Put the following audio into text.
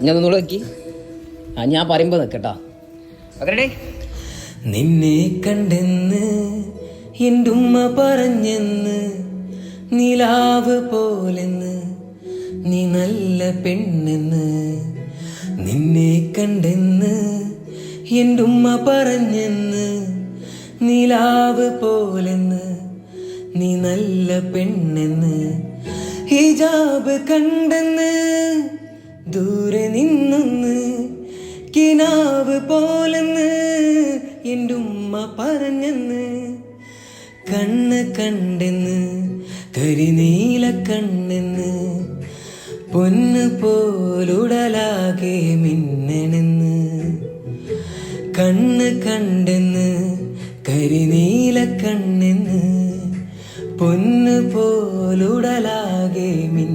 ഞാൻ ഒന്നുകൂടെ വെക്കി. ഞാൻ പറയുമ്പോൾ നിൽക്കട്ടാ. നിന്നെ കണ്ടെന്ന് എൻ്റെ ഉമ്മ പറഞ്ഞെന്ന്, നിലാവ് പോലെന്ന് നീ നല്ല പെണ്ണെന്ന്. നിന്നെ കണ്ടെന്ന് എൻ്റെ ഉമ്മ പറഞ്ഞെന്ന്, നിലാവ് പോലെന്ന് നീ നല്ല പെണ്ണെന്ന്. ഹിജാബ് കണ്ടെന്ന് ദൂരെ നിന്നൊന്ന്, കിനാവ് പോലെന്ന് എൻ്റെ ഉമ്മ പറഞ്ഞെന്ന്. കണ്ണ് കണ്ടെന്ന് കരിനീല കണ്ണെന്ന്, പൊന്ന് പോലുടലാകെ മിന്നണെന്ന്. കണ്ണ് കണ്ടെന്ന് കരിനീല കണ്ണെന്ന്, പൊന്ന് പോലുടലാകെ മിന്ന